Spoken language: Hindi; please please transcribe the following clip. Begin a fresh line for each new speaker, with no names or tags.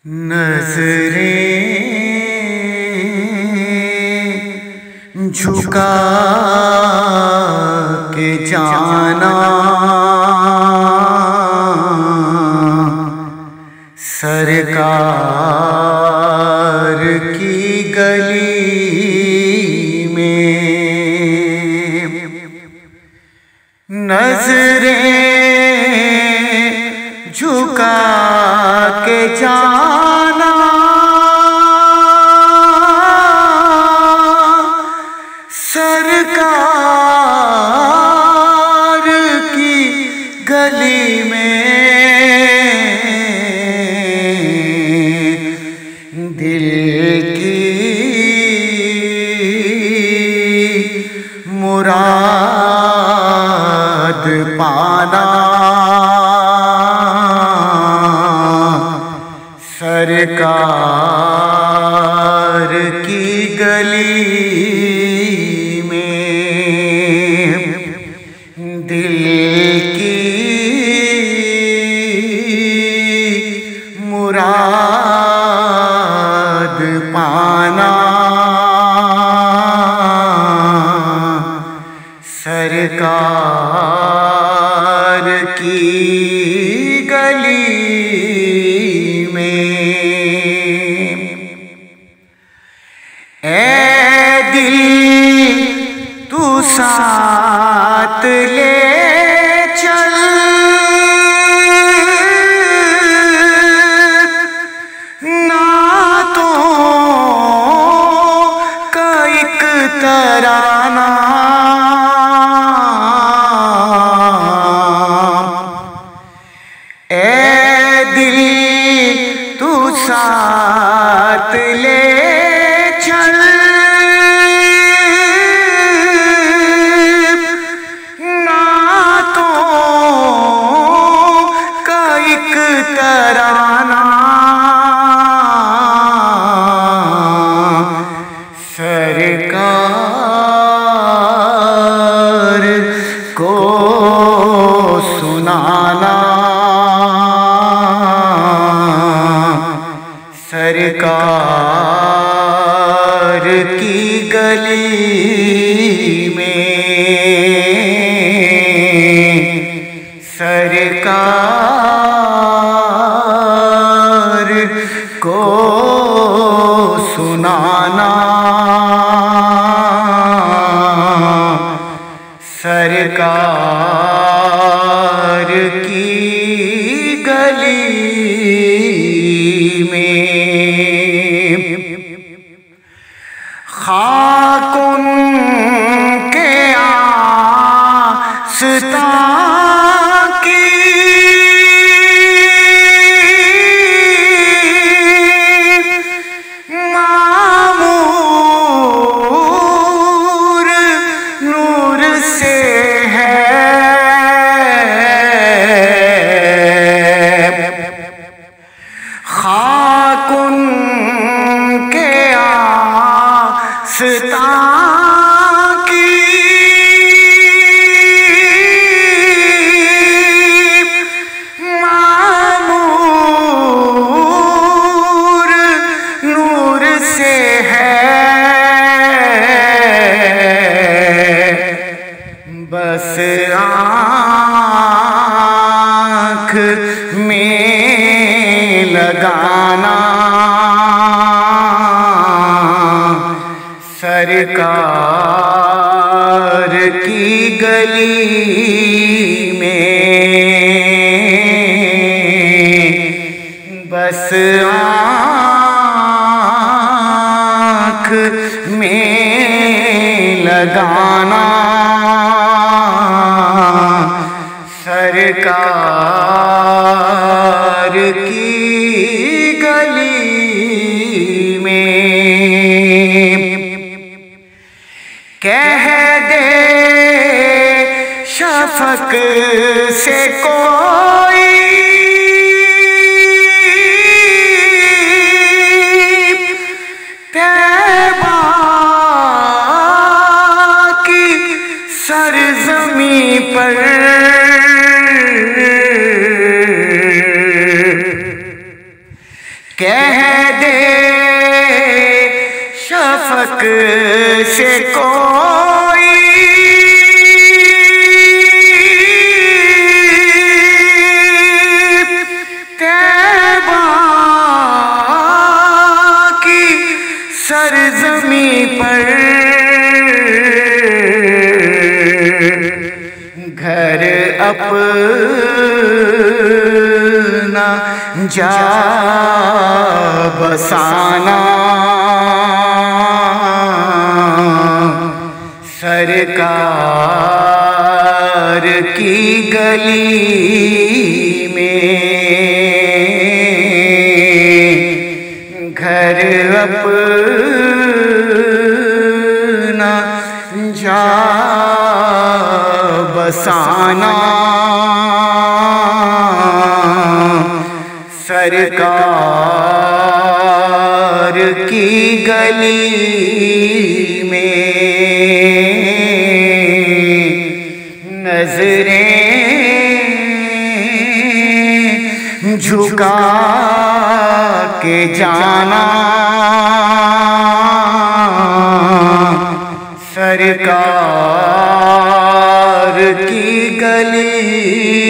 नज़रें झुका के जाना सरकार की गली में। नज़रें झुका के जाना सरकार की गली में। दिल की मुराद पाना सरकार की गली में। दिल की मुराद पाना सरकार की गली में। ऐ दिल तू साथ ले चल, नातों का एक तराना। ऐ दिल तू साथ ले चल, नातों का एक तराना सरकार को सुनाना। सरकार की गली में सरकार को सुनाना। सरकार की गली में। खाक उनके आस्तां की मामूर नूर से है। खाक उनके आस्तां की मामूर नूर से है। बस आँख में लगाना सरकार की गली में। बस आँख में लगाना सरकार की गली में। कह दे शफक से कोई तैबा की सरज़मी पर कह हक से कोई तैबा की सरजमी पर घर अपना जा बसाना, सरकार की गली में घर अपना जा बसाना, सरकार की गली में नजरें झुका के जाना, सरकार की गली